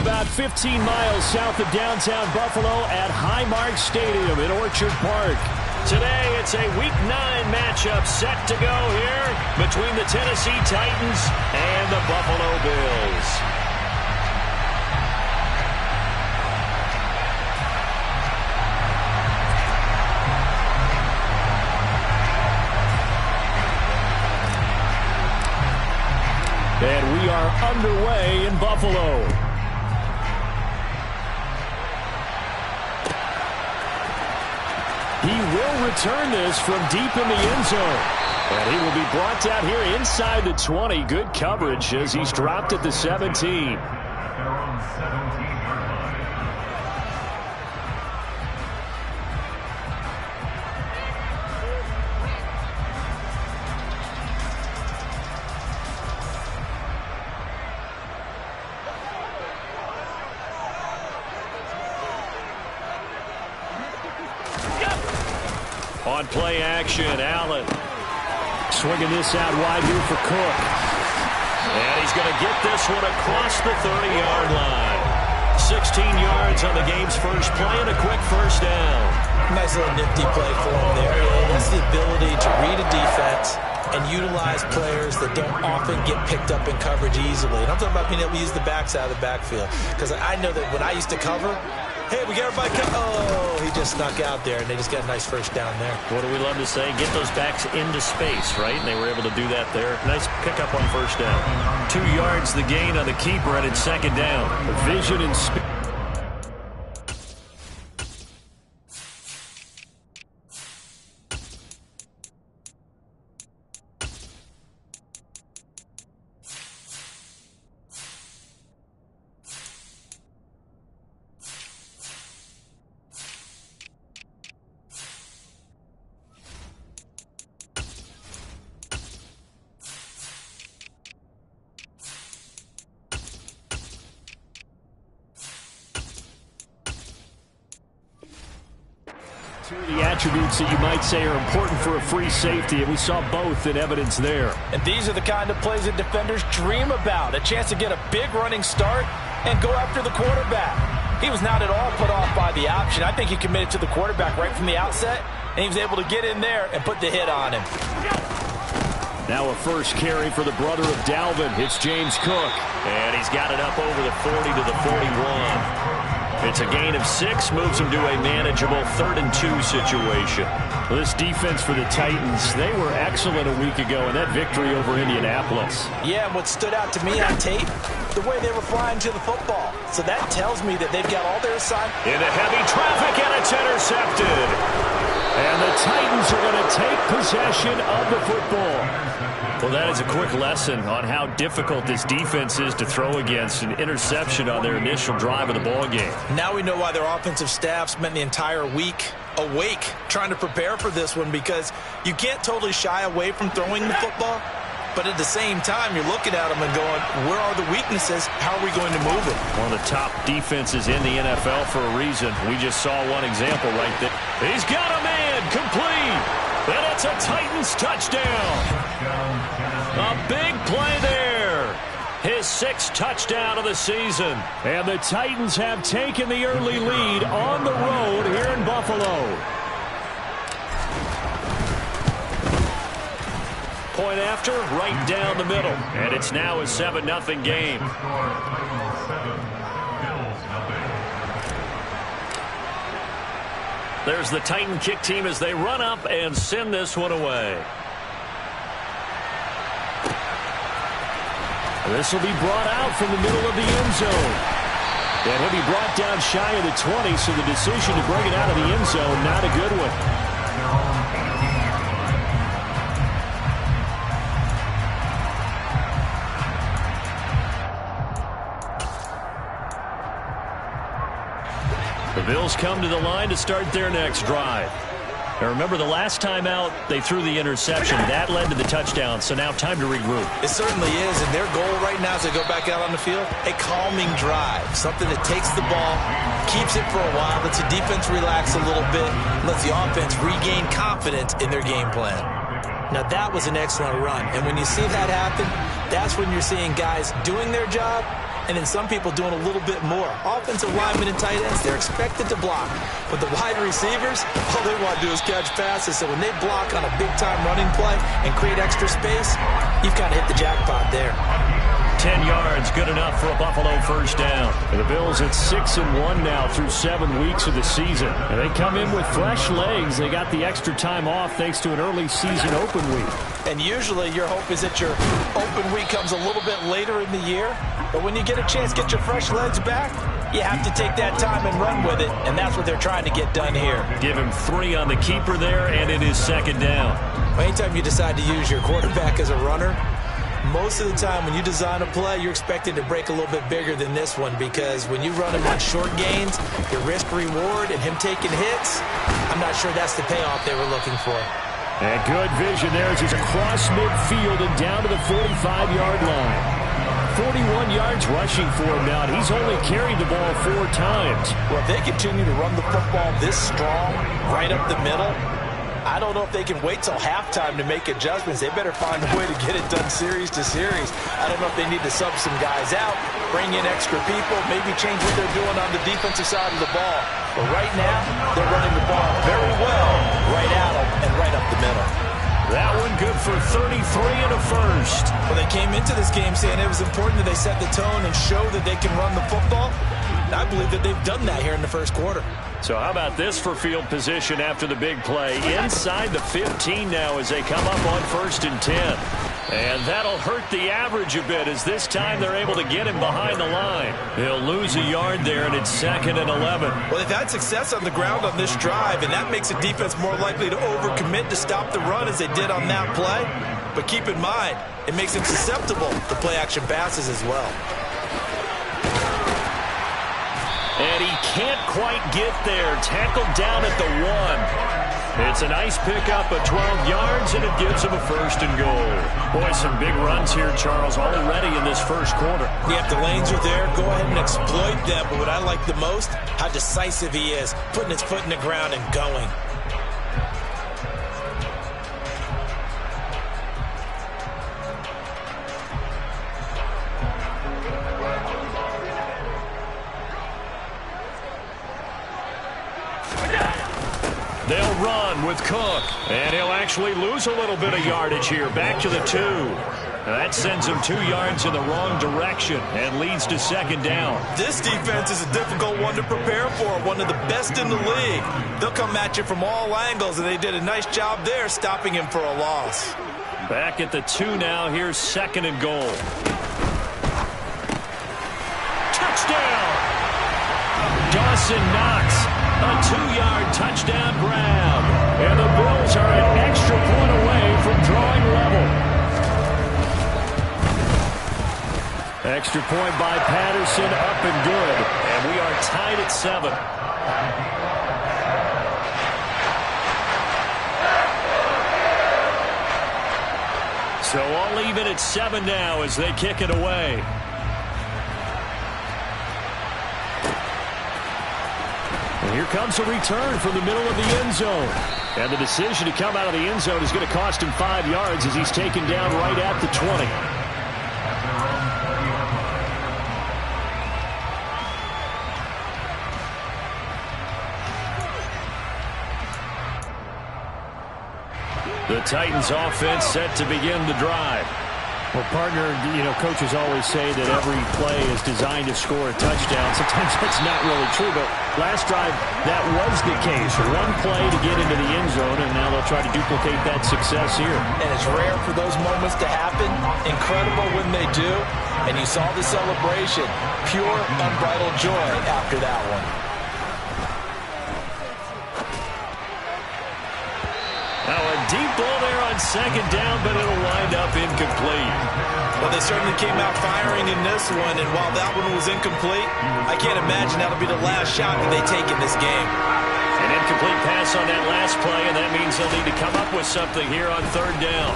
about 15 miles south of downtown Buffalo at Highmark Stadium in Orchard Park. Today, it's a Week 9 matchup set to go here between the Tennessee Titans and the Buffalo Bills. And we are underway in Buffalo. He will return this from deep in the end zone. And he will be brought down here inside the 20. Good coverage as he's dropped at the 17. On play action, Allen swinging this out wide here for Cook. And he's going to get this one across the 30-yard line. 16 yards on the game's first play and a quick first down. Nice little nifty play for him there. That's the ability to read a defense and utilize players that don't often get picked up in coverage easily. And I'm talking about being able to use the backs out of the backfield. Because I know that when I used to cover, hey, we got everybody. Oh, he just snuck out there, and they just got a nice first down there. What do we love to say? Get those backs into space, right? And they were able to do that there. Nice pickup on first down. 2 yards the gain on the keeper, and it's second down. Vision and speed. Two of the attributes that you might say are important for a free safety, and we saw both in evidence there. And these are the kind of plays that defenders dream about. A chance to get a big running start and go after the quarterback. He was not at all put off by the option. I think he committed to the quarterback right from the outset, and he was able to get in there and put the hit on him. Now a first carry for the brother of Dalvin. It's James Cook. And he's got it up over the 40 to the 41. It's a gain of 6, moves him to a manageable 3rd and 2 situation. Well, this defense for the Titans, they were excellent a week ago in that victory over Indianapolis. Yeah, and what stood out to me on tape, the way they were flying to the football. So that tells me that they've got all their assignments. Into heavy traffic, and it's intercepted. And the Titans are going to take possession of the football. Well, that is a quick lesson on how difficult this defense is to throw against. An interception on their initial drive of the ball game. Now we know why their offensive staff spent the entire week awake trying to prepare for this one, because you can't totally shy away from throwing the football. But at the same time, you're looking at them and going, where are the weaknesses? How are we going to move it? One of the top defenses in the NFL for a reason. We just saw one example right there. He's got a man complete. And it's a Titans touchdown. A big play there. His 6th touchdown of the season. And the Titans have taken the early lead on the road here in Buffalo. Point after, right down the middle. And it's now a 7-0 game. There's the Titan kick team as they run up and send this one away. This will be brought out from the middle of the end zone. And he'll be brought down shy of the 20, so the decision to bring it out of the end zone, not a good one. The Bills come to the line to start their next drive. Now remember, the last time out, they threw the interception. That led to the touchdown, so now time to regroup. It certainly is, and their goal right now as they go back out on the field, a calming drive, something that takes the ball, keeps it for a while, lets the defense relax a little bit, lets the offense regain confidence in their game plan. Now, that was an excellent run, and when you see that happen, that's when you're seeing guys doing their job and then some people doing a little bit more. Offensive linemen and tight ends, they're expected to block. But the wide receivers, all they want to do is catch passes. So when they block on a big-time running play and create extra space, you've kind of hit the jackpot there. 10 yards, good enough for a Buffalo first down. And the Bills at 6-1 now through 7 weeks of the season. And they come in with fresh legs. They got the extra time off thanks to an early season open week. And usually your hope is that your open week comes a little bit later in the year. But when you get a chance to get your fresh legs back, you have to take that time and run with it. And that's what they're trying to get done here. Give him 3 on the keeper there, and it is second down. Anytime you decide to use your quarterback as a runner, most of the time when you design a play, you're expected to break a little bit bigger than this one, because when you run him on short gains, your risk-reward and him taking hits, I'm not sure that's the payoff they were looking for. And good vision there as he's across midfield and down to the 45-yard line. 41 yards rushing for him now, and he's only carried the ball 4 times. Well, if they continue to run the football this strong, right up the middle, I don't know if they can wait till halftime to make adjustments. They better find a way to get it done series to series. I don't know if they need to sub some guys out, bring in extra people, maybe change what they're doing on the defensive side of the ball. But right now, they're running the ball very well right at them and right up the middle. That one good for 33 and a first. Well, they came into this game saying it was important that they set the tone and show that they can run the football. And I believe that they've done that here in the first quarter. So how about this for field position after the big play? Inside the 15 now as they come up on 1st and 10. And that'll hurt the average a bit as this time they're able to get him behind the line. He'll lose a yard there, and it's 2nd and 11. Well, they've had success on the ground on this drive, and that makes the defense more likely to overcommit to stop the run as they did on that play. But keep in mind, it makes them susceptible to play-action passes as well. And he can't quite get there. Tackled down at the 1. It's a nice pickup of 12 yards, and it gives him a 1st and goal. Boy, some big runs here, Charles, already in this first quarter. Yeah, if the lanes are there, go ahead and exploit them. But what I like the most, how decisive he is, putting his foot in the ground and going. They'll run with Cook, and he'll actually lose a little bit of yardage here. Back to the 2. That sends him 2 yards in the wrong direction and leads to 2nd down. This defense is a difficult one to prepare for, one of the best in the league. They'll come at you from all angles, and they did a nice job there stopping him for a loss. Back at the 2 now. Here's 2nd and goal. Touchdown! Dawson Knox. A 2-yard touchdown grab. And the Bills are an extra point away from drawing level. Extra point by Patterson, up and good. And we are tied at 7. So all even at 7 now as they kick it away. Here comes a return from the middle of the end zone. And the decision to come out of the end zone is going to cost him 5 yards as he's taken down right at the 20. The Titans offense set to begin the drive. Well, partner, coaches always say that every play is designed to score a touchdown. Sometimes that's not really true, but last drive, that was the case. One play to get into the end zone, and now they'll try to duplicate that success here. And it's rare for those moments to happen. Incredible when they do. And you saw the celebration. Pure, unbridled joy after that one. Now a deep ball there on 2nd down, but it'll wind up incomplete. Well, they certainly came out firing in this one, and while that one was incomplete, I can't imagine that'll be the last shot that they take in this game. An incomplete pass on that last play, and that means they'll need to come up with something here on 3rd down.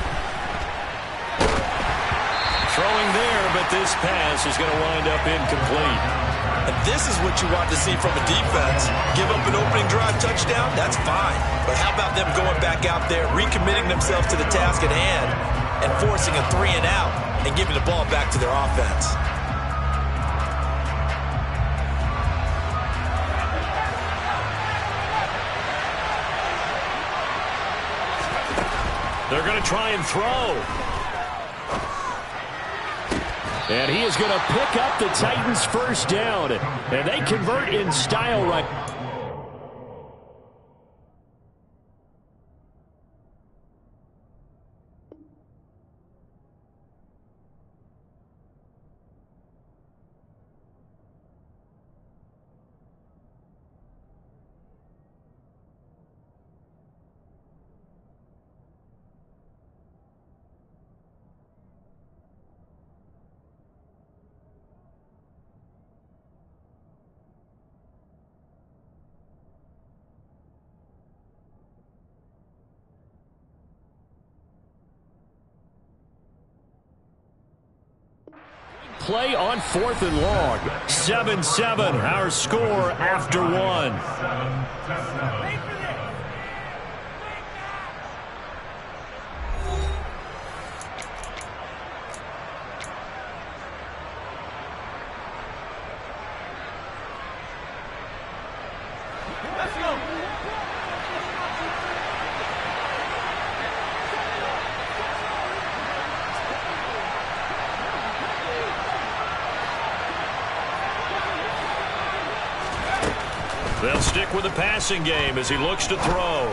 Throwing there, but this pass is going to wind up incomplete. And this is what you want to see from a defense. Give up an opening drive touchdown, that's fine. But how about them going back out there, recommitting themselves to the task at hand, and forcing a 3-and-out, and giving the ball back to their offense? They're going to try and throw. And he is going to pick up the Titans' first down. And they convert in style right. Play on 4th and long. 7-7, our score after 1. They'll stick with the passing game as he looks to throw.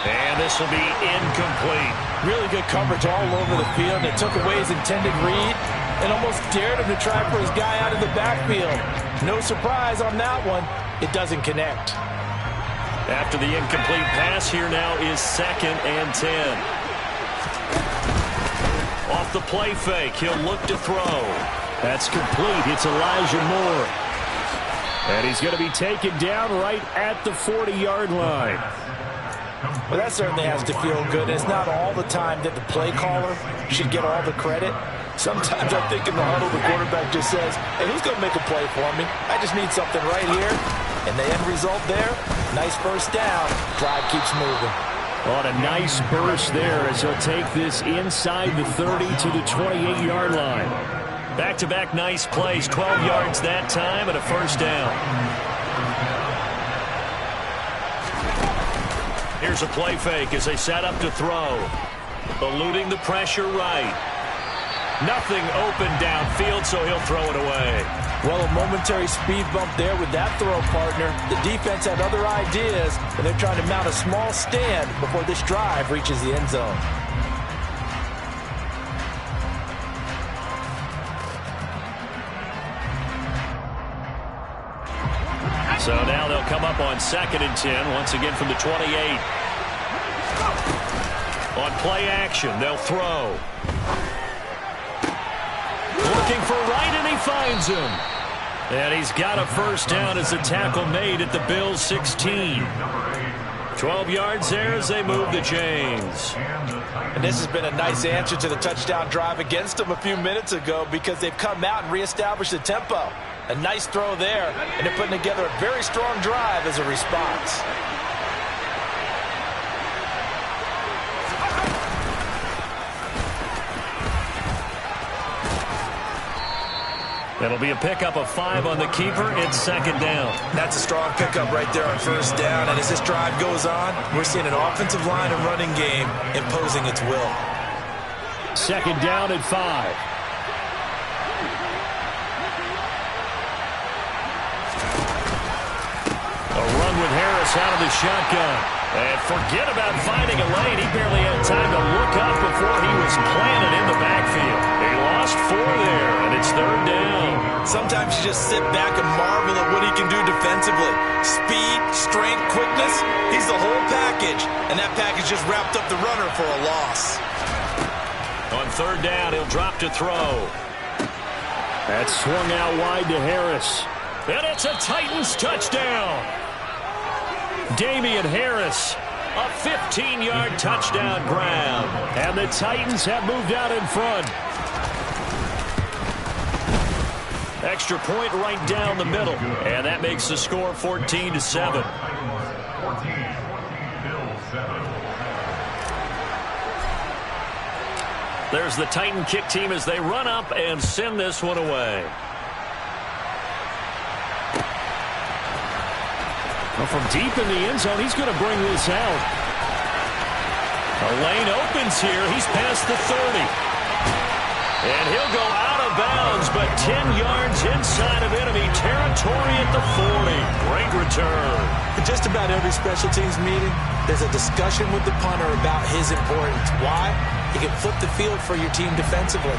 And this will be incomplete. Really good coverage all over the field. It took away his intended read and almost dared him to try for his guy out of the backfield. No surprise on that one. It doesn't connect. After the incomplete pass, here now is 2nd and 10. Off the play fake, he'll look to throw. That's complete. It's Elijah Moore. And he's going to be taken down right at the 40-yard line. Well, that certainly has to feel good. It's not all the time that the play caller should get all the credit. Sometimes I think in the huddle, the quarterback just says, hey, who's going to make a play for me? I just need something right here. And the end result there, nice first down. Drive keeps moving. On a nice burst there as he'll take this inside the 30 to the 28-yard line. Back-to-back nice plays, 12 yards that time and a first down. Here's a play fake as they set up to throw. Eluding the pressure right. Nothing open downfield, so he'll throw it away. Well, a momentary speed bump there with that throw, partner. The defense had other ideas, and they're trying to mount a small stand before this drive reaches the end zone. So now they'll come up on 2nd and 10, once again from the 28. On play action, they'll throw. Looking for right, and he finds him. And he's got a first down as a tackle made at the Bills' 16. 12 yards there as they move the chains. And this has been a nice answer to the touchdown drive against them a few minutes ago because they've come out and reestablished the tempo. A nice throw there, and they're putting together a very strong drive as a response. It'll be a pickup of 5 on the keeper. It's 2nd down. That's a strong pickup right there on first down. And as this drive goes on, we're seeing an offensive line and running game imposing its will. 2nd down and 5. With Harris out of the shotgun. And forget about finding a lane. He barely had time to look up before he was planted in the backfield. He lost 4 there, and it's 3rd down. Sometimes you just sit back and marvel at what he can do defensively. Speed, strength, quickness, he's the whole package. And that package just wrapped up the runner for a loss. On 3rd down, he'll drop to throw. That's swung out wide to Harris. And it's a Titans touchdown. Damian Harris, a 15-yard touchdown grab. And the Titans have moved out in front. Extra point right down the middle. And that makes the score 14-7. There's the Titan kick team as they run up and send this one away. Well, from deep in the end zone, he's going to bring this out. A lane opens here. He's past the 30. And he'll go out of bounds, but 10 yards inside of enemy territory at the 40. Great return. In just about every special teams meeting, there's a discussion with the punter about his importance. Why? He can flip the field for your team defensively,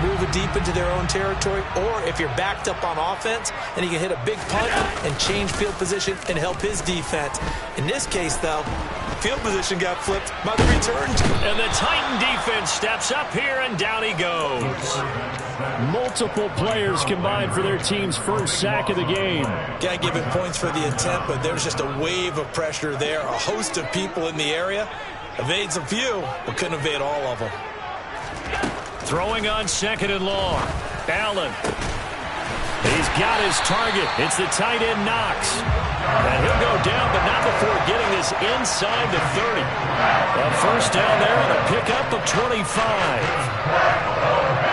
move it deep into their own territory, or if you're backed up on offense, then he can hit a big punt and change field position and help his defense. In this case, though, field position got flipped by the return. And the Titan defense steps up here, and down he goes. Multiple players combined for their team's first sack of the game. Got to give him points for the attempt, but there's just a wave of pressure there. A host of people in the area. Evades a few, but couldn't evade all of them. Throwing on 2nd and long. Allen. He's got his target. It's the tight end Knox. And he'll go down, but not before getting this inside the 30. A first down there and a pickup of 25.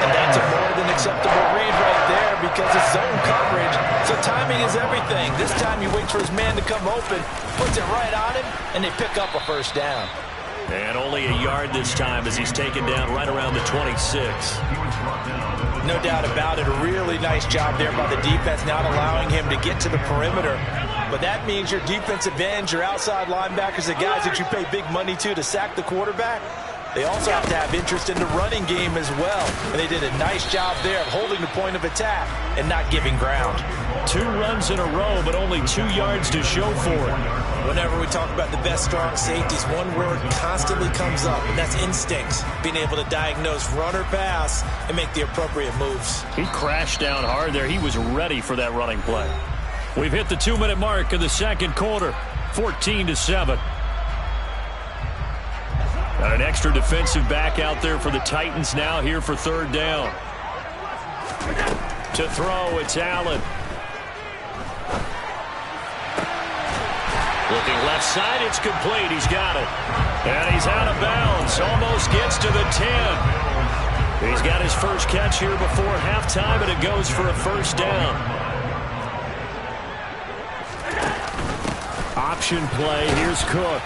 And that's a more than acceptable read right there because it's zone coverage. So timing is everything. This time he waits for his man to come open, puts it right on him, and they pick up a first down. And only a yard this time as he's taken down right around the 26. No doubt about it. A really nice job there by the defense, not allowing him to get to the perimeter. But that means your defensive ends, your outside linebackers, the guys that you pay big money to sack the quarterback, they also have to have interest in the running game as well. And they did a nice job there of holding the point of attack and not giving ground. 2 runs in a row, but only 2 yards to show for it. Whenever we talk about the best strong safeties, one word constantly comes up, and that's instincts. Being able to diagnose run or pass and make the appropriate moves. He crashed down hard there. He was ready for that running play. We've hit the 2-minute mark of the second quarter. 14-7. Got an extra defensive back out there for the Titans now here for 3rd down. To throw, it's Allen. Looking left side, it's complete. He's got it. And he's out of bounds. Almost gets to the 10. He's got his first catch here before halftime, and it goes for a first down. Option play. Here's Cook.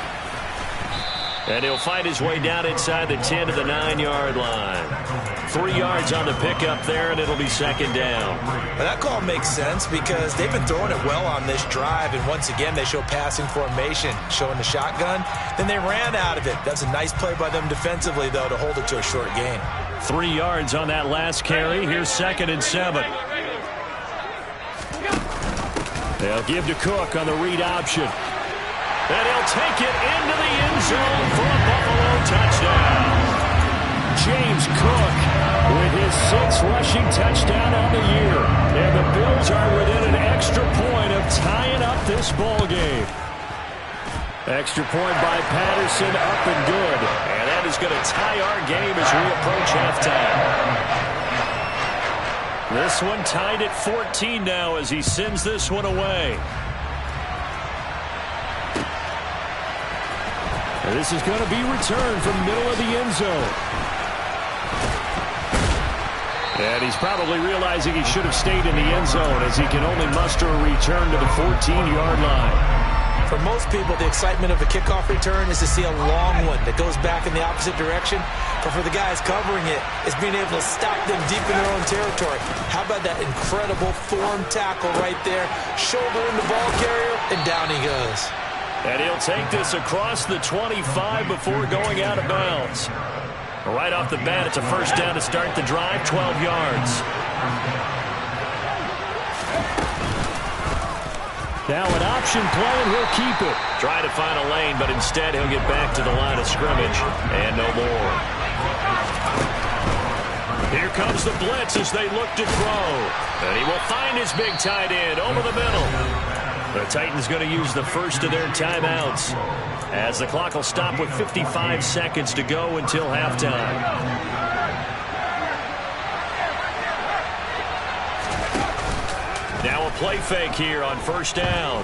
And he'll find his way down inside the 10 to the 9-yard line. 3 yards on the pickup there, and it'll be 2nd down. Well, that call makes sense because they've been throwing it well on this drive, and once again they show passing formation, showing the shotgun. Then they ran out of it. That's a nice play by them defensively, though, to hold it to a short gain. 3 yards on that last carry. Here's 2nd and 7. They'll give to Cook on the read option. And he'll take it into the end zone for a Buffalo touchdown. James Cook with his 6th rushing touchdown on the year. And the Bills are within an extra point of tying up this ball game. Extra point by Patterson, up and good. And that is going to tie our game as we approach halftime. This one tied at 14 now as he sends this one away. This is going to be returned from middle of the end zone. And he's probably realizing he should have stayed in the end zone as he can only muster a return to the 14-yard line. For most people, the excitement of a kickoff return is to see a long one that goes back in the opposite direction. But for the guys covering it, it's being able to stop them deep in their own territory. How about that incredible form tackle right there? Shoulder in the ball carrier, and down he goes. And he'll take this across the 25 before going out of bounds. Right off the bat, it's a first down to start the drive, 12 yards. Now an option play, and he'll keep it. Try to find a lane, but instead he'll get back to the line of scrimmage. And no more. Here comes the blitz as they look to throw. And he will find his big tight end over the middle. The Titans going to use the first of their timeouts as the clock will stop with 55 seconds to go until halftime. Now a play fake here on first down.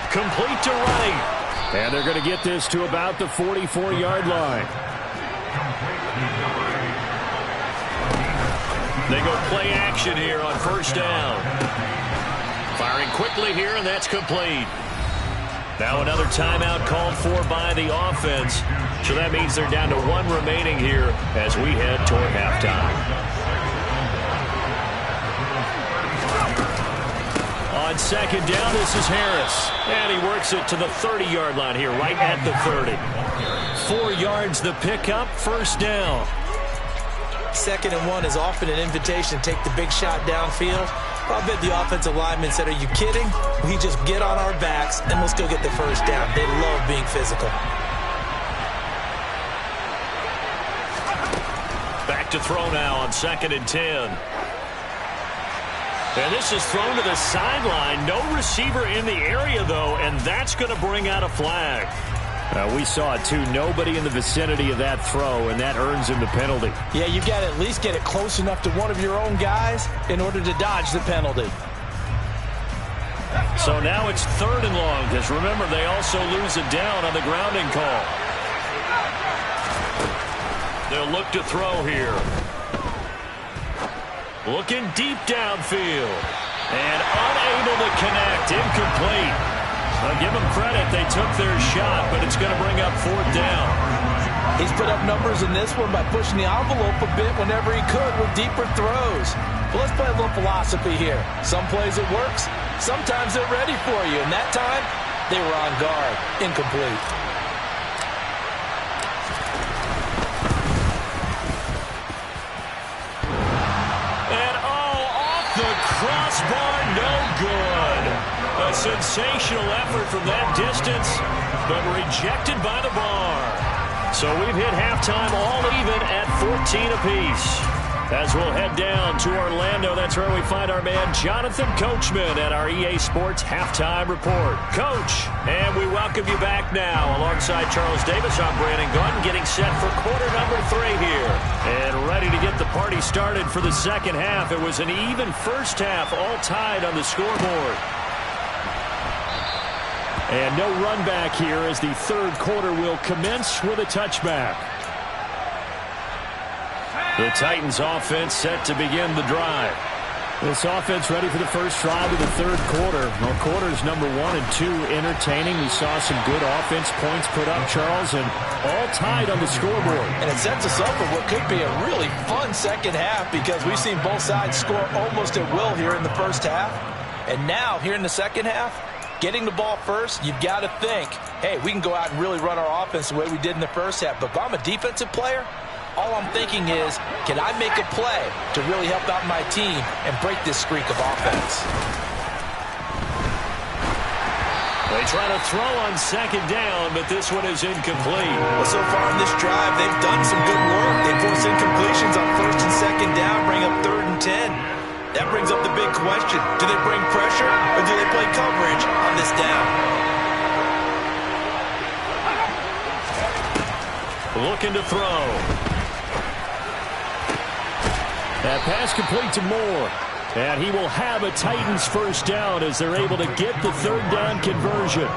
Complete to right. And they're going to get this to about the 44-yard line. They go play action here on first down. Firing quickly here, and that's complete. Now another timeout called for by the offense. So that means they're down to 1 remaining here as we head toward halftime. On second down, this is Harris. And he works it to the 30-yard line here, right at the 30. 4 yards the pickup, first down. 2nd and 1 is often an invitation to take the big shot downfield. I bet the offensive lineman said, are you kidding? We just get on our backs and let's go get the first down. They love being physical. Back to throw now on 2nd and 10. And this is thrown to the sideline. No receiver in the area, though, and that's going to bring out a flag. We saw it, too. Nobody in the vicinity of that throw, and that earns him the penalty. Yeah, you got to at least get it close enough to one of your own guys in order to dodge the penalty. So now it's 3rd and long, because remember, they also lose a down on the grounding call. They'll look to throw here. Looking deep downfield. And unable to connect. Incomplete. I'll give them credit. They took their shot, but it's going to bring up 4th down. He's put up numbers in this one by pushing the envelope a bit whenever he could with deeper throws. But let's play a little philosophy here. Some plays it works. Sometimes they're ready for you. And that time, they were on guard. Incomplete. And off the crossbar, no good. A sensational effort from that distance, but rejected by the bar. So we've hit halftime all even at 14 apiece. As we'll head down to Orlando, that's where we find our man Jonathan Coachman at our EA Sports Halftime Report. Coach, and we welcome you back now. Alongside Charles Davis, I'm Brandon Gunn, getting set for quarter number 3 here. And ready to get the party started for the second half. It was an even first half, all tied on the scoreboard. And no run back here as the third quarter will commence with a touchback. The Titans offense set to begin the drive. This offense ready for the first drive of the third quarter. Well, quarters number 1 and 2 entertaining. We saw some good offense points put up, Charles, and all tied on the scoreboard. And it sets us up for what could be a really fun second half because we've seen both sides score almost at will here in the first half. And now, here in the second half, getting the ball first, you've got to think, hey, we can go out and really run our offense the way we did in the first half. But if I'm a defensive player, all I'm thinking is, can I make a play to really help out my team and break this streak of offense? They try to throw on second down, but this one is incomplete. Well, so far in this drive, they've done some good work. They force incompletions on first and second down, bring up 3rd and 10. That brings up the big question. Do they bring pressure or do they play coverage on this down? Looking to throw. That pass complete to Moore. And he will have a Titans first down as they're able to get the third down conversion.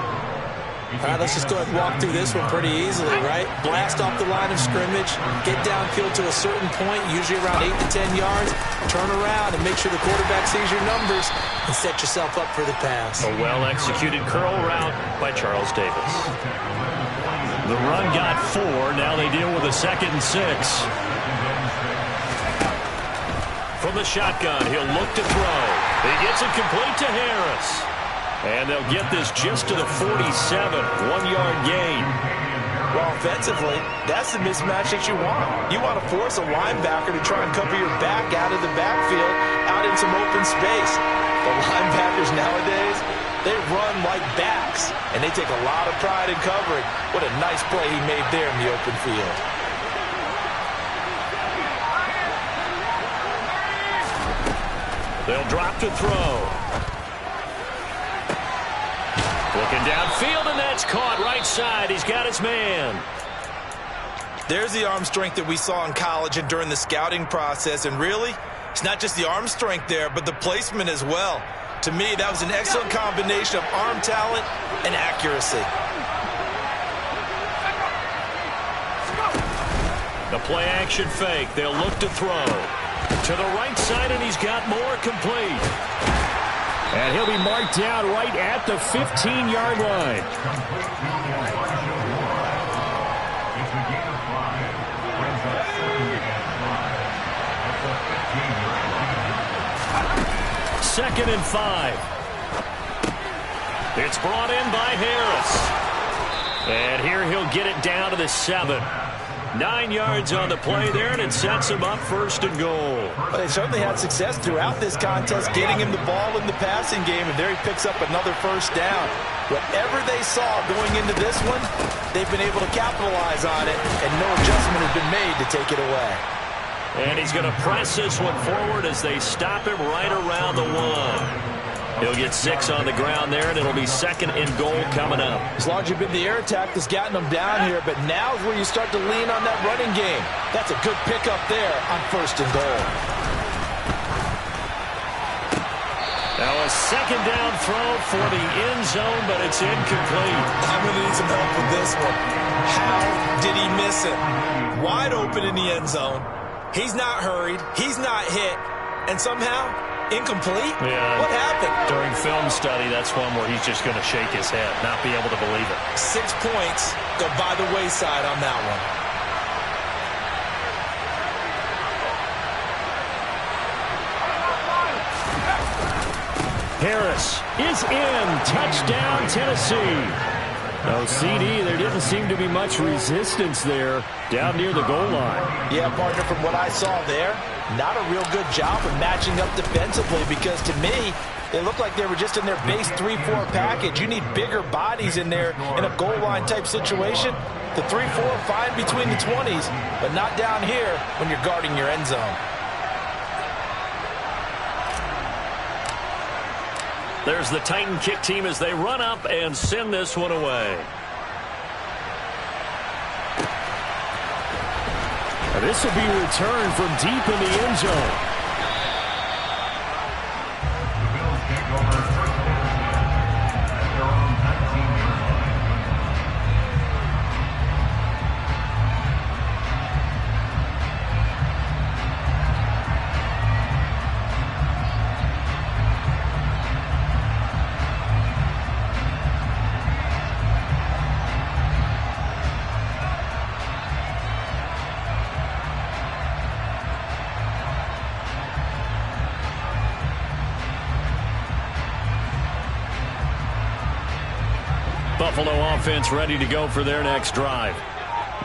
All right, let's just go ahead and walk through this one pretty easily, right? Blast off the line of scrimmage, get downfield to a certain point, usually around 8 to 10 yards, turn around and make sure the quarterback sees your numbers and set yourself up for the pass. A well-executed curl route by Charles Davis. The run got 4. Now they deal with a 2nd and 6. From the shotgun, he'll look to throw. He gets it complete to Harris. And they'll get this just to the 47, 1-yard gain. Well, offensively, that's the mismatch that you want. You want to force a linebacker to try and cover your back out of the backfield, out in some open space. The linebackers nowadays, they run like backs, and they take a lot of pride in covering. What a nice play he made there in the open field. They'll drop to throw. Looking downfield, and that's caught right side. He's got his man. There's the arm strength that we saw in college and during the scouting process. And really, it's not just the arm strength there, but the placement as well. To me, that was an excellent combination of arm talent and accuracy. The play-action fake. They'll look to throw. To the right side, and he's got more complete. And he'll be marked down right at the 15-yard line. Second and 5. It's brought in by Harris. And here he'll get it down to the 7. 9 yards on the play there, and it sets him up first and goal. Well, they certainly had success throughout this contest, getting him the ball in the passing game, and there he picks up another first down. Whatever they saw going into this one, they've been able to capitalize on it, and no adjustment has been made to take it away. And he's going to press this one forward as they stop him right around the 1. He'll get 6 on the ground there, and it'll be second and goal coming up. As long as you've been the air attack that's gotten them down here, but now's where you start to lean on that running game. That's a good pickup there on first and goal. Now a second down throw for the end zone, but it's incomplete. I'm going to need some help with this one. How did he miss it? Wide open in the end zone. He's not hurried. He's not hit. And somehow, incomplete? Yeah. What happened? During film study, that's one where he's just going to shake his head, not be able to believe it. 6 points go by the wayside on that one. Harris is in. Touchdown, Tennessee. No CD. There didn't seem to be much resistance there down near the goal line. Yeah, partner, from what I saw there, not a real good job of matching up defensively, because to me, they looked like they were just in their base 3-4 package. You need bigger bodies in there in a goal line type situation. The 3-4 fine between the 20s, but not down here when you're guarding your end zone. There's the Titan kick team as they run up and send this one away. This will be returned from deep in the end zone. Buffalo offense ready to go for their next drive.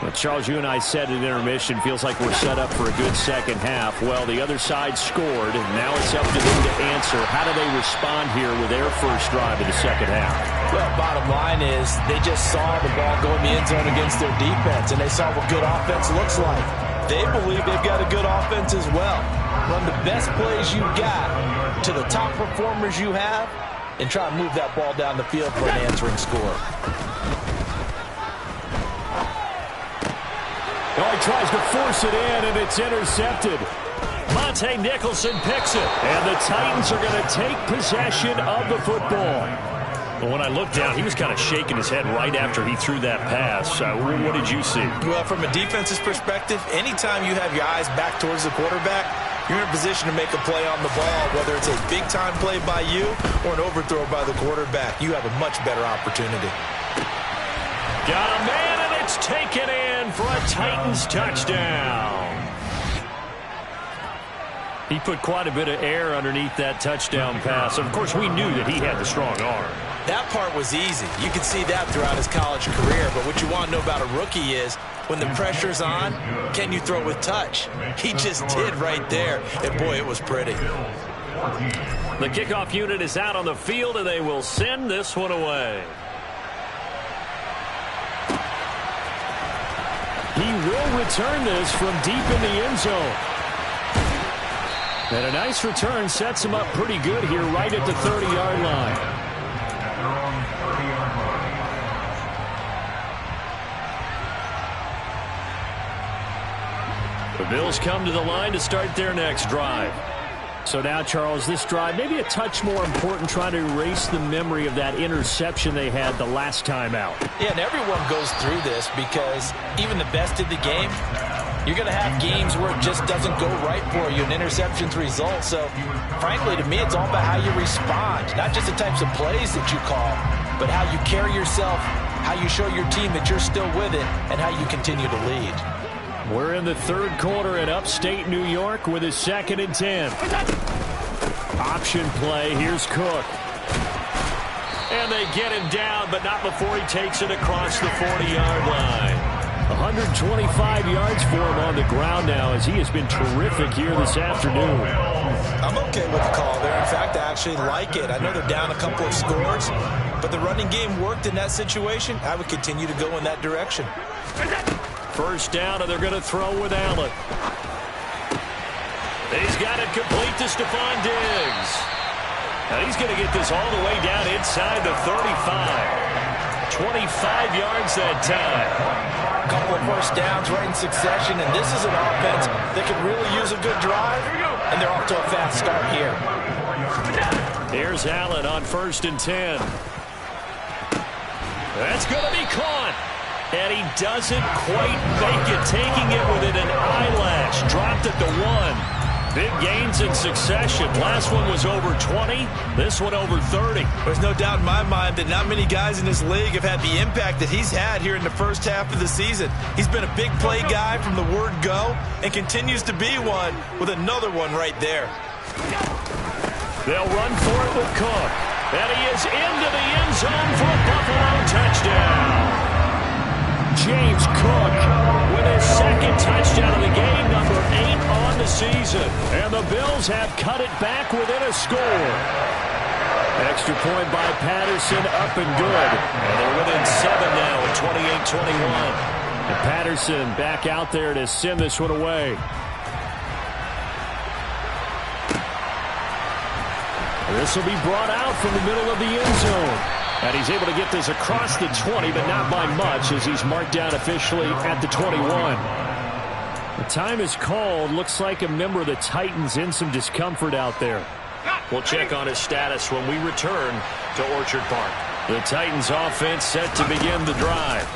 Well, Charles, you and I said at intermission, feels like we're set up for a good second half. Well, the other side scored, and now it's up to them to answer. How do they respond here with their first drive of the second half? Well, bottom line is they just saw the ball go in the end zone against their defense, and they saw what good offense looks like. They believe they've got a good offense as well. Run the best plays you've got to the top performers you have, and try and move that ball down the field for an answering score. Oh, he tries to force it in, and it's intercepted. Monte Nicholson picks it. And the Titans are going to take possession of the football. Well, when I looked down, he was kind of shaking his head right after he threw that pass. What did you see? Well, from a defense's perspective, anytime you have your eyes back towards the quarterback, you're in a position to make a play on the ball, whether it's a big-time play by you or an overthrow by the quarterback. You have a much better opportunity. Got a man, and it's taken in for a Titans touchdown. He put quite a bit of air underneath that touchdown pass. Of course, we knew that he had the strong arm. That part was easy. You can see that throughout his college career. But what you want to know about a rookie is when the pressure's on, can you throw with touch? He just did right there. And, boy, it was pretty. The kickoff unit is out on the field, and they will send this one away. He will return this from deep in the end zone. And a nice return sets him up pretty good here right at the 30-yard line. The Bills come to the line to start their next drive. So now, Charles, this drive maybe a touch more important, trying to erase the memory of that interception they had the last time out. Yeah, and everyone goes through this because even the best in the game, You're going to have games where it just doesn't go right for you, an interception's result. So, frankly, to me, it's all about how you respond, not just the types of plays that you call, but how you carry yourself, how you show your team that you're still with it, and how you continue to lead. We're in the third quarter in upstate New York with a 2nd and 10. Option play. Here's Cook. And they get him down, but not before he takes it across the 40-yard line. 125 yards for him on the ground now as he has been terrific here this afternoon. I'm okay with the call there. In fact, I actually like it. I know they're down a couple of scores, but the running game worked in that situation. I would continue to go in that direction. First down, and they're going to throw with Allen. He's got it complete to Stephon Diggs. Now he's going to get this all the way down inside the 35. 25 yards that time. A couple of first downs right in succession, and this is an offense that could really use a good drive, and they're off to a fast start here. Here's Allen on 1st and 10. That's going to be caught. And he doesn't quite make it, taking it within an eyelash. Dropped it to 1. Big gains in succession. Last one was over 20. This one over 30. There's no doubt in my mind that not many guys in this league have had the impact that he's had here in the first half of the season. He's been a big play guy from the word go and continues to be one with another one right there. They'll run for it with Cook. And he is into the end zone for a Buffalo touchdown. James Cook with his 2nd touchdown of the game, number 8 on the season. And the Bills have cut it back within a score. Extra point by Patterson, up and good. And they're within 7 now at 28-21. And Patterson back out there to send this one away. This will be brought out from the middle of the end zone. And he's able to get this across the 20, but not by much as he's marked down officially at the 21. The time is called. Looks like a member of the Titans in some discomfort out there. We'll check on his status when we return to Orchard Park. The Titans offense set to begin the drive.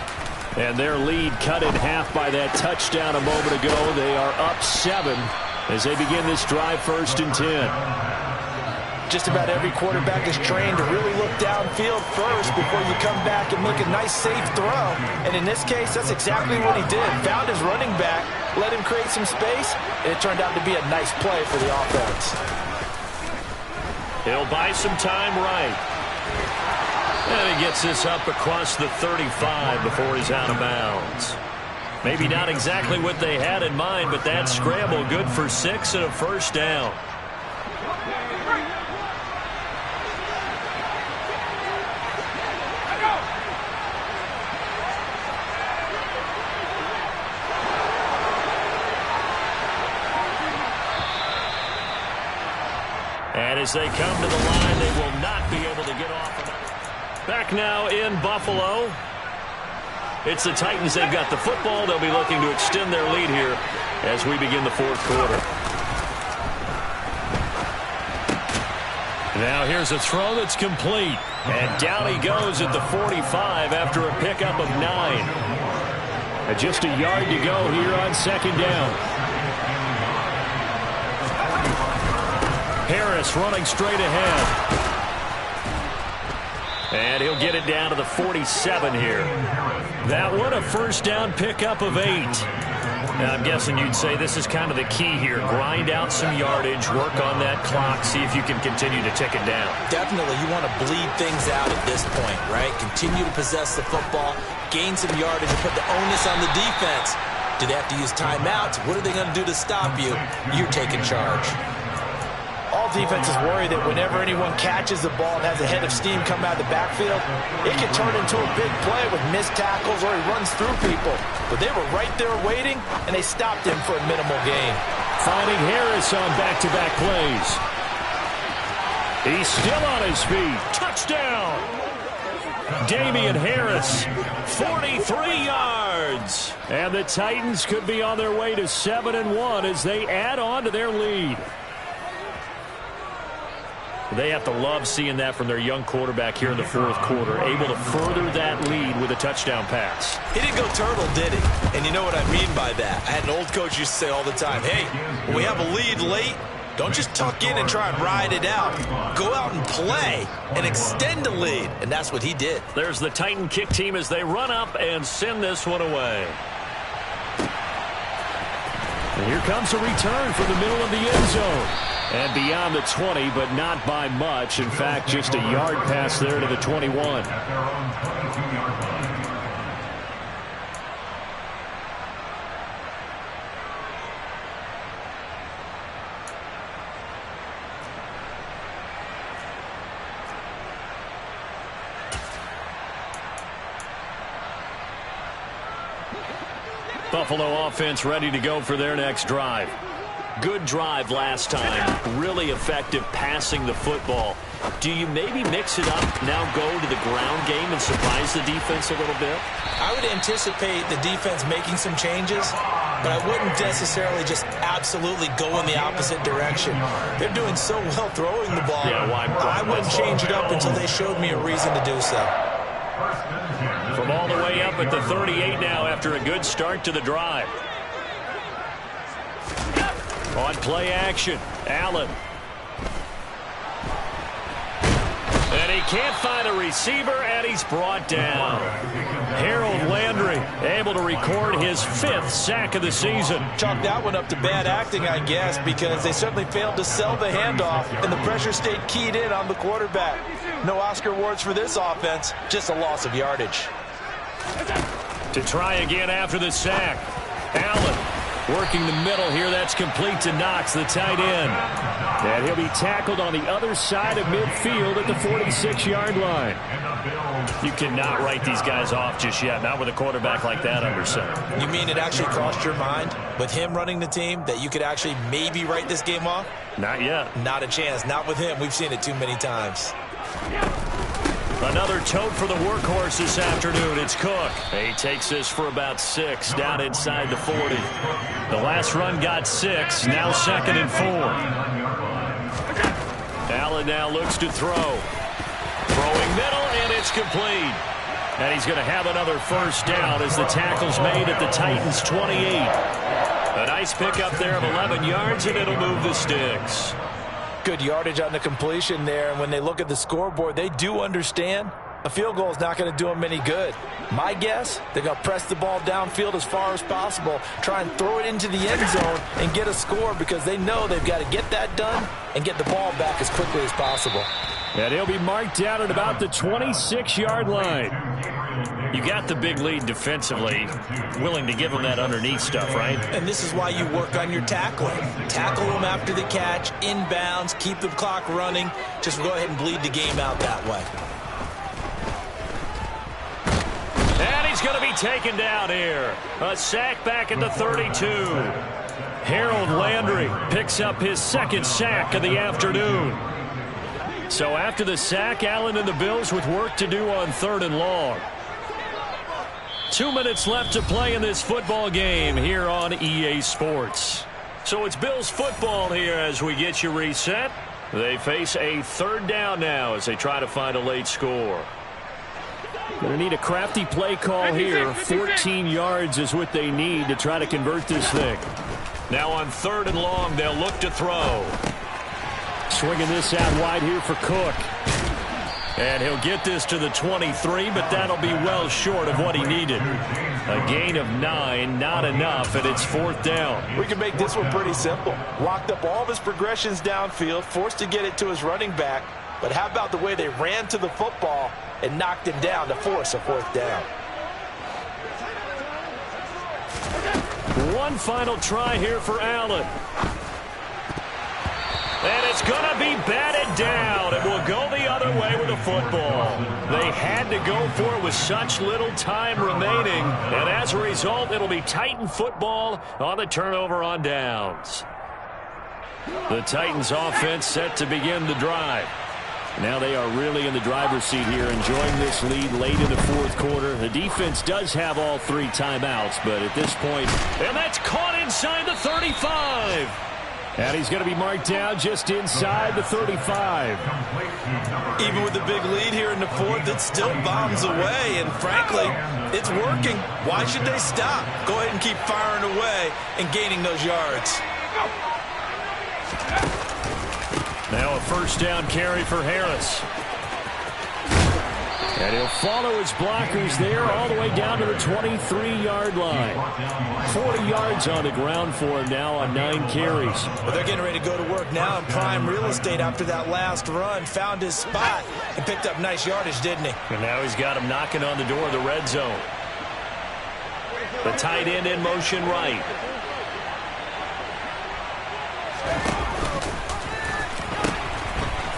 And their lead cut in half by that touchdown a moment ago. They are up 7 as they begin this drive 1st and 10. Just about every quarterback is trained to really look downfield first before you come back and make a nice, safe throw. And in this case, that's exactly what he did. Found his running back, let him create some space, and it turned out to be a nice play for the offense. He'll buy some time right. And he gets this up across the 35 before he's out of bounds. Maybe not exactly what they had in mind, but that scramble good for 6 and a first down. And as they come to the line, they will not be able to get off of it. Back now in Buffalo. It's the Titans. They've got the football. They'll be looking to extend their lead here as we begin the 4th quarter. Now here's a throw that's complete. And down he goes at the 45 after a pickup of 9. And just a yard to go here on 2nd down. Harris running straight ahead. And he'll get it down to the 47 here. That one a first down pickup of 8. Now I'm guessing you'd say this is kind of the key here. Grind out some yardage, work on that clock, see if you can continue to tick it down. Definitely, you want to bleed things out at this point, right? Continue to possess the football, gain some yardage, and put the onus on the defense. Do they have to use timeouts? What are they going to do to stop you? You're taking charge. All defenses worry that whenever anyone catches the ball and has a head of steam come out of the backfield, it can turn into a big play with missed tackles or he runs through people. But they were right there waiting, and they stopped him for a minimal gain. Finding Harris on back-to-back plays. He's still on his feet. Touchdown! Damian Harris, 43 yards. And the Titans could be on their way to 7-1 as they add on to their lead. They have to love seeing that from their young quarterback here in the 4th quarter, able to further that lead with a touchdown pass. He didn't go turtle, did he? And you know what I mean by that. I had an old coach used to say all the time, hey, when we have a lead late, don't just tuck in and try and ride it out. Go out and play and extend the lead. And that's what he did. There's the Titan kick team as they run up and send this one away. And here comes a return from the middle of the end zone. And beyond the 20, but not by much. In fact, just a yard pass there to the 21. Buffalo offense ready to go for their next drive. Good drive last time. Really effective passing the football. Do you maybe mix it up, now go to the ground game and surprise the defense a little bit? I would anticipate the defense making some changes, but I wouldn't necessarily just absolutely go in the opposite direction. They're doing so well throwing the ball. Yeah, I wouldn't change it up until they showed me a reason to do so. From all the way up at the 38 now after a good start to the drive. On play action, Allen. And he can't find a receiver, and he's brought down. Harold Landry able to record his 5th sack of the season. Chalk that one up to bad acting, I guess, because they certainly failed to sell the handoff, and the pressure stayed keyed in on the quarterback. No Oscar awards for this offense, just a loss of yardage. To try again after the sack. Allen working the middle here. That's complete to Knox, the tight end. And he'll be tackled on the other side of midfield at the 46-yard line. You cannot write these guys off just yet, not with a quarterback like that under center. You mean it actually crossed your mind with him running the team that you could actually maybe write this game off? Not yet. Not a chance. Not with him. We've seen it too many times. Another tote for the workhorse this afternoon. It's Cook. He takes this for about 6 down inside the 40. The last run got 6. Now 2nd and 4. Allen now looks to throw. Throwing middle, and it's complete. And he's going to have another first down as the tackle's made at the Titans' 28. A nice pickup there of 11 yards, and it'll move the sticks. Good yardage on the completion there, and when they look at the scoreboard, they do understand a field goal is not going to do them any good. My guess, they're going to press the ball downfield as far as possible, try and throw it into the end zone and get a score because they know they've got to get that done and get the ball back as quickly as possible. And he'll be marked down at about the 26-yard line. You got the big lead defensively, willing to give them that underneath stuff, right? And this is why you work on your tackling. Tackle them after the catch, inbounds, keep the clock running. Just go ahead and bleed the game out that way. And he's going to be taken down here. A sack back at the 32. Harold Landry picks up his 2nd sack of the afternoon. So after the sack, Allen and the Bills with work to do on 3rd and long. 2 minutes left to play in this football game here on EA Sports. So it's Bills football here as we get you reset. They face a 3rd down now as they try to find a late score. Going to need a crafty play call here. 14 yards is what they need to try to convert this thing. Now on 3rd and long, they'll look to throw. Swinging this out wide here for Cook. And he'll get this to the 23, but that'll be well short of what he needed. A gain of 9, not enough, and it's 4th down. We can make this one pretty simple. Locked up all of his progressions downfield, forced to get it to his running back. But how about the way they ran to the football and knocked him down to force a 4th down? One final try here for Allen. And it's going to be batted down. It will go the other way with the football. They had to go for it with such little time remaining. And as a result, it'll be Titan football on the turnover on downs. The Titans offense set to begin the drive. Now they are really in the driver's seat here, enjoying this lead late in the 4th quarter. The defense does have all 3 timeouts, but at this point... And that's caught inside the 35. And he's going to be marked down just inside the 35. Even with the big lead here in the fourth, it still bombs away. And frankly, it's working. Why should they stop? Go ahead and keep firing away and gaining those yards. Now a first down carry for Harris. And he'll follow his blockers there all the way down to the 23-yard line. 40 yards on the ground for him now on 9 carries. Well, they're getting ready to go to work now in prime real estate after that last run. Found his spot and picked up nice yardage, didn't he? And now he's got him knocking on the door of the red zone. The tight end in motion right.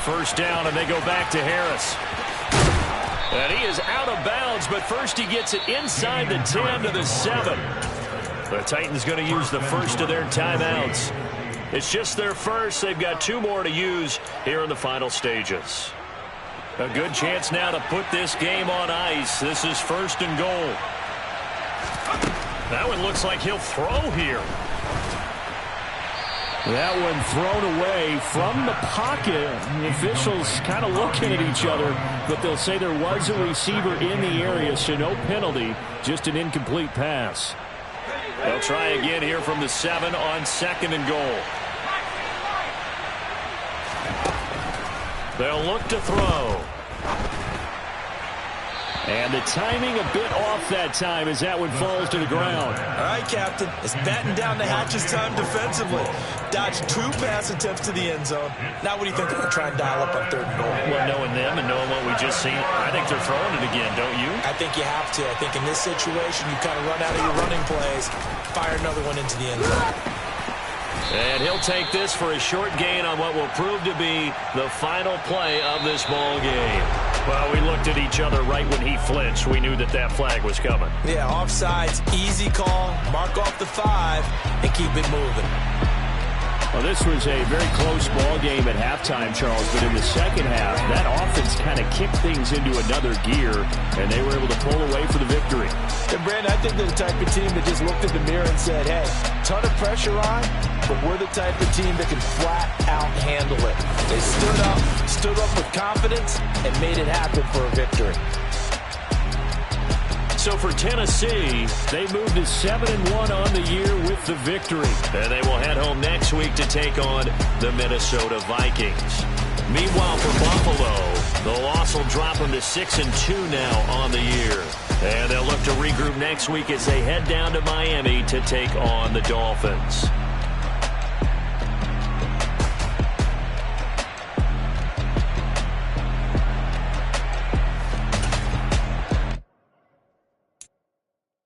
First down, and they go back to Harris. And he is out of bounds, but first he gets it inside the 10 to the 7. The Titans going to use the first of their timeouts. It's just their first. They've got 2 more to use here in the final stages. A good chance now to put this game on ice. This is first and goal. That one looks like he'll throw here. That one thrown away from the pocket. The officials kind of looking at each other, but they'll say there was a receiver in the area, so no penalty, just an incomplete pass. They'll try again here from the 7 on second and goal. They'll look to throw. And the timing a bit off that time as that one falls to the ground. All right, Captain. It's batten down the hatches time defensively. Dodged 2 pass attempts to the end zone. Now what do you think they're going to try and dial up on third and goal? Well, knowing them and knowing what we just seen, I think they're throwing it again, don't you? I think you have to. I think in this situation, you kind of run out of your running plays, fire another one into the end zone. And he'll take this for a short gain on what will prove to be the final play of this ball game. Well, we looked at each other right when he flinched. We knew that that flag was coming. Yeah, offsides, easy call, mark off the 5, and keep it moving. Well, this was a very close ball game at halftime, Charles, but in the second half, that offense kind of kicked things into another gear, and they were able to pull away for the victory. And, Brandon, I think they're the type of team that just looked in the mirror and said, hey, ton of pressure on, but we're the type of team that can flat out handle it. They stood up with confidence and made it happen for a victory. So for Tennessee, they moved to 7-1 on the year with the victory. And they will head home next week to take on the Minnesota Vikings. Meanwhile, for Buffalo, the loss will drop them to 6-2 now on the year. And they'll look to regroup next week as they head down to Miami to take on the Dolphins.